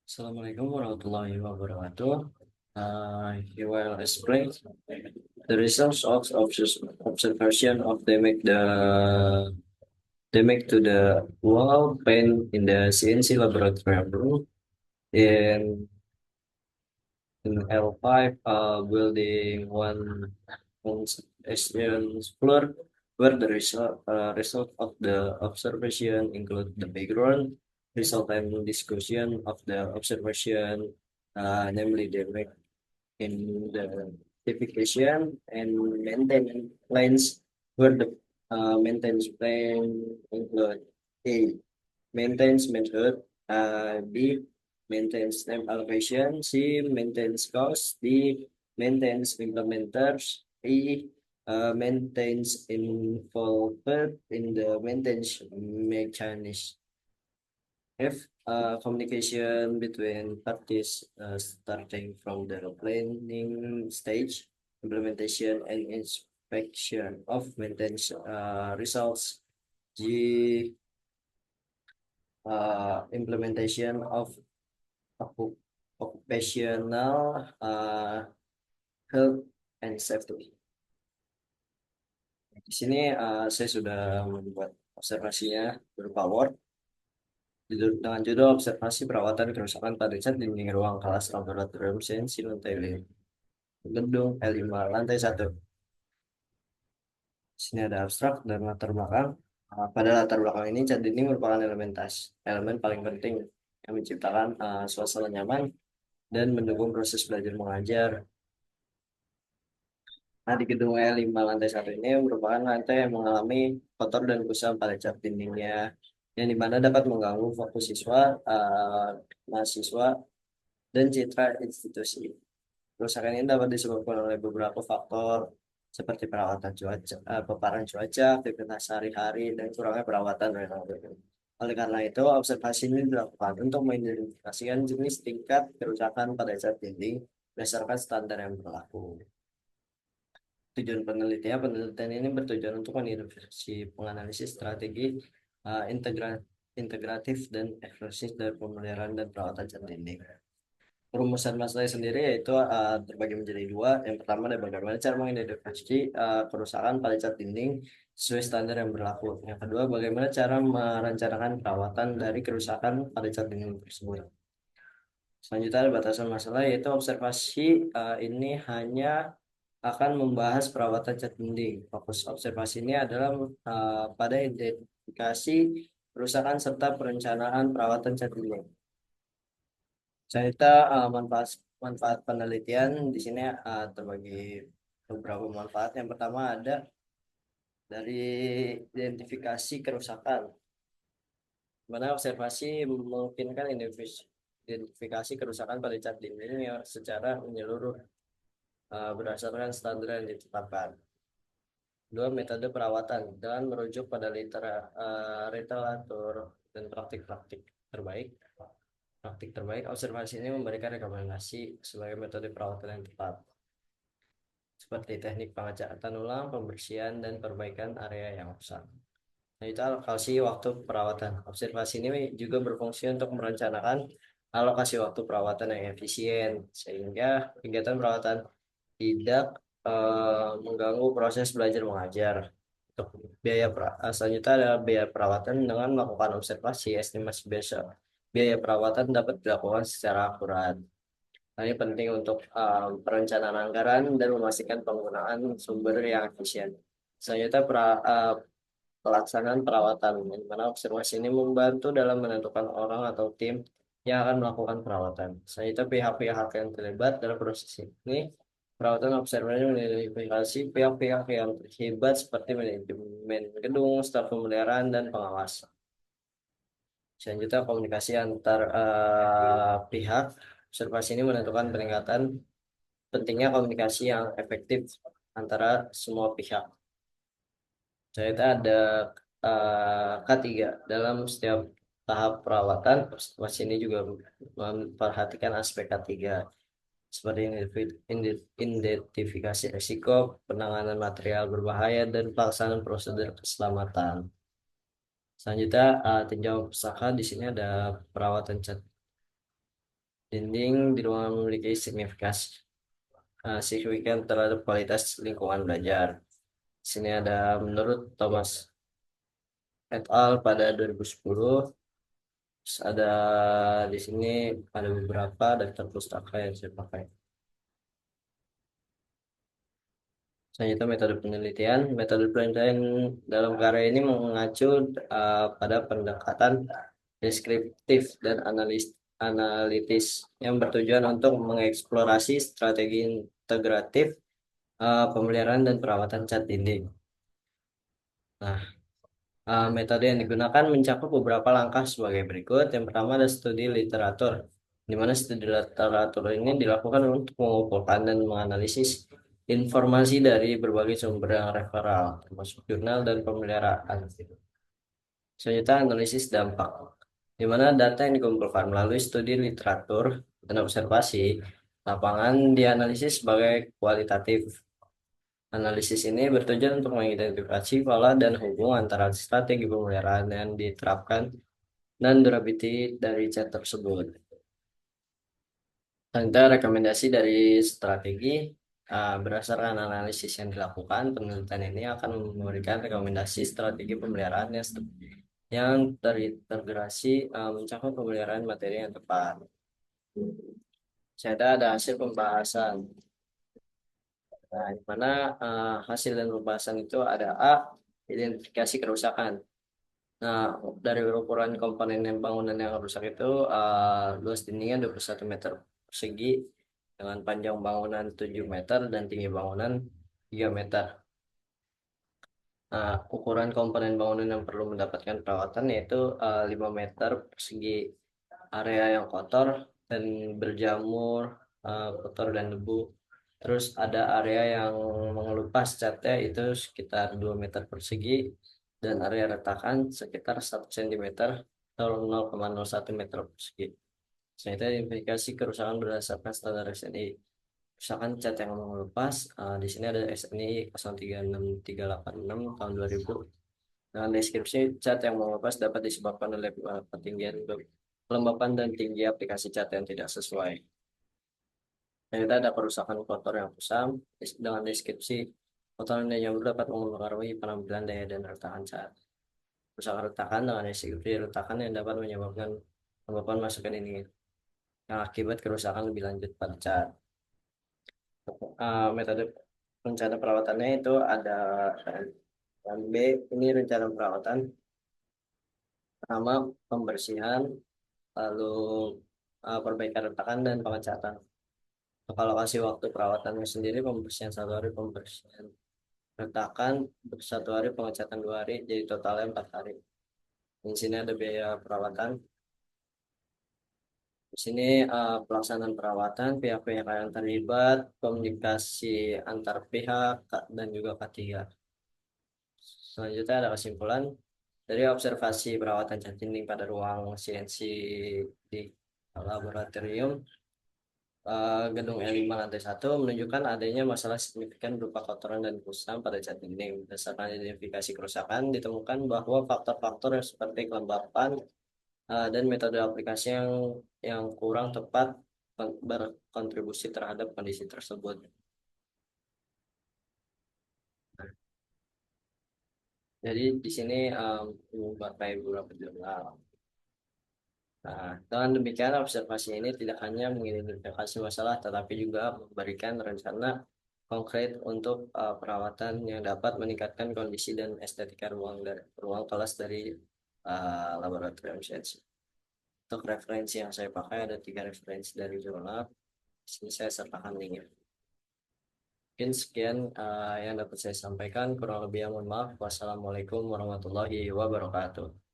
Assalamualaikum warahmatullahi wabarakatuh. He will explain the results of observation of they make to the wall paint in the CNC laboratory room in L5 building one station floor where the result of the observation include the background result and discussion of the observation, namely the in the certification and maintenance plans where the maintenance plan include A. Maintenance method, B. Maintenance time allocation, C. Maintenance cost, D. Maintenance implementers, E. Maintenance involved in the maintenance mechanism. F. Communication between parties starting from the planning stage, implementation and inspection of maintenance results. G. Implementation of occupational health and safety. Di sini saya sudah membuat observasinya berupa Word dengan judul observasi perawatan kerusakan pada cat dinding ruang kelas laboratorium sains Sinuteli gedung L5 lantai 1. Di sini ada abstrak dan latar belakang. Pada latar belakang ini cat dinding merupakan elemen paling penting yang menciptakan suasana nyaman dan mendukung proses belajar mengajar. Nah, di gedung E5 lantai 1 ini merupakan lantai yang mengalami kotor dan kusam pada cat dindingnya, yang dimana dapat mengganggu fokus siswa, mahasiswa, dan citra institusi. Kerusakan ini dapat disebabkan oleh beberapa faktor, seperti perawatan cuaca, paparan cuaca, aktivitas sehari-hari, dan kurangnya perawatan renal. Oleh karena itu, observasi ini dilakukan untuk mengidentifikasikan jenis tingkat kerusakan pada cat dinding berdasarkan standar yang berlaku. Tujuan penelitian ini bertujuan untuk mengidentifikasi penganalisis strategi integratif dan eksklusif dari pemeliharaan dan perawatan cat dinding. Perumusan masalahnya sendiri yaitu terbagi menjadi dua. Yang pertama adalah bagaimana cara mengidentifikasi kerusakan pada cat dinding sesuai standar yang berlaku. Yang kedua, bagaimana cara merencanakan perawatan dari kerusakan pada cat dinding tersebut. Selanjutnya ada batasan masalah yaitu observasi ini hanya akan membahas perawatan cat dinding. Fokus observasi ini adalah pada identifikasi kerusakan serta perencanaan perawatan cat dinding. Selanjutnya manfaat manfaat penelitian di sini terbagi beberapa manfaat. Yang pertama ada dari identifikasi kerusakan, mana observasi memungkinkan identifikasi kerusakan pada cat dinding secara menyeluruh berdasarkan standar yang ditetapkan. Dua, metode perawatan dengan merujuk pada literatur dan praktik-praktik terbaik. Praktik terbaik, observasi ini memberikan rekomendasi sebagai metode perawatan yang tepat, seperti teknik pengecatan ulang, pembersihan, dan perbaikan area yang rusak. Nah, itu alokasi waktu perawatan. Observasi ini juga berfungsi untuk merencanakan alokasi waktu perawatan yang efisien, sehingga kegiatan perawatan tidak mengganggu proses belajar mengajar. Untuk selanjutnya adalah biaya perawatan dengan melakukan observasi, estimasi biaya perawatan dapat dilakukan secara akurat. Nah, ini penting untuk perencanaan anggaran dan memastikan penggunaan sumber yang efisien. Selanjutnya pelaksanaan perawatan, di mana observasi ini membantu dalam menentukan orang atau tim yang akan melakukan perawatan. Selanjutnya pihak-pihak yang terlibat dalam proses ini, perawatan observasi mengidentifikasi pihak-pihak yang terlibat seperti manajemen gedung, staf pemeliharaan, dan pengawas. Selanjutnya komunikasi antar pihak, observasi ini menentukan pentingnya komunikasi yang efektif antara semua pihak. Selanjutnya ada K3 dalam setiap tahap perawatan. Observasi ini juga memperhatikan aspek K3 seperti identifikasi risiko, penanganan material berbahaya, dan pelaksanaan prosedur keselamatan. Selanjutnya tinjau pusaka, di sini ada perawatan cat Dinding di ruangan memiliki signifikan terhadap kualitas lingkungan belajar. Di sini ada menurut Thomas et al. Pada 2010. Terus ada di sini ada beberapa daftar pustaka yang saya pakai. Selanjutnya metode penelitian. Metode penelitian dalam karya ini mengacu pada pendekatan deskriptif dan analitis yang bertujuan untuk mengeksplorasi strategi integratif pemeliharaan dan perawatan cat dinding. Nah, metode yang digunakan mencakup beberapa langkah sebagai berikut. Yang pertama ada studi literatur, di mana studi literatur ini dilakukan untuk mengumpulkan dan menganalisis informasi dari berbagai sumber yang referal, termasuk jurnal dan pemeliharaan. Selanjutnya analisis dampak, di mana data yang dikumpulkan melalui studi literatur dan observasi lapangan dianalisis sebagai kualitatif. Analisis ini bertujuan untuk mengidentifikasi pola dan hubungan antara strategi pemeliharaan yang diterapkan dan durability dari cat tersebut. Selanjutnya rekomendasi dari strategi. Berdasarkan analisis yang dilakukan, penelitian ini akan memberikan rekomendasi strategi pemeliharaan yang terintegrasi mencakup pemeliharaan materi yang tepat. Saya ada hasil pembahasan. Nah, di mana hasil dan pembahasan itu ada A, identifikasi kerusakan. Nah, dari ukuran komponen yang bangunan yang rusak itu luas dindingnya 21 meter persegi dengan panjang bangunan 7 meter dan tinggi bangunan 3 meter. Nah, ukuran komponen bangunan yang perlu mendapatkan perawatan yaitu 5 meter persegi. Area yang kotor dan berjamur, kotor dan debu. Terus ada area yang mengelupas catnya itu sekitar 2 meter persegi dan area retakan sekitar 1 cm atau 0,01 meter persegi. Selanjutnya identifikasi kerusakan berdasarkan standar SNI. Kerusakan cat yang mengelupas, di sini ada SNI 036386 tahun 2000. Dengan deskripsi cat yang mengelupas dapat disebabkan oleh ketinggian kelembapan dan tinggi aplikasi cat yang tidak sesuai. Dan kita ada kerusakan kotor yang kusam dengan deskripsi kotoran yang jamur dapat mempengaruhi penampilan daya dan retakan cat. Kerusakan retakan dengan deskripsi retakan yang dapat menyebabkan kelembapan masukan ini yang akibat kerusakan lebih lanjut pada cat. Metode rencana perawatannya itu ada dan B, ini rencana perawatan. Pertama, pembersihan, lalu perbaikan retakan dan pengecatan. Kalau kasih waktu perawatannya sendiri, pembersihan 1 hari, pembersihan retakan 1 hari, pengecatan 2 hari, jadi totalnya 4 hari. Di sini ada biaya perawatan. Di sini pelaksanaan perawatan, pihak-pihak yang terlibat, komunikasi antar pihak, dan juga ketiga. Selanjutnya ada kesimpulan dari observasi perawatan cat dinding pada ruang CNC di laboratorium gedung E5 lantai 1 menunjukkan adanya masalah signifikan berupa kotoran dan kusam pada cat dinding. Berdasarkan identifikasi kerusakan, ditemukan bahwa faktor-faktor yang seperti kelembapan dan metode aplikasi yang kurang tepat berkontribusi terhadap kondisi tersebut. Jadi di sini memakai beberapa jurnal. Nah, dengan demikian observasi ini tidak hanya mengidentifikasi masalah, tetapi juga memberikan rencana konkret untuk perawatan yang dapat meningkatkan kondisi dan estetika ruang kelas dari laboratorium sains. Untuk referensi yang saya pakai ada 3 referensi dari jurnal. Di sini saya sertakan linknya. Mungkin sekian yang dapat saya sampaikan. Kurang lebih mohon maaf. Wassalamualaikum warahmatullahi wabarakatuh.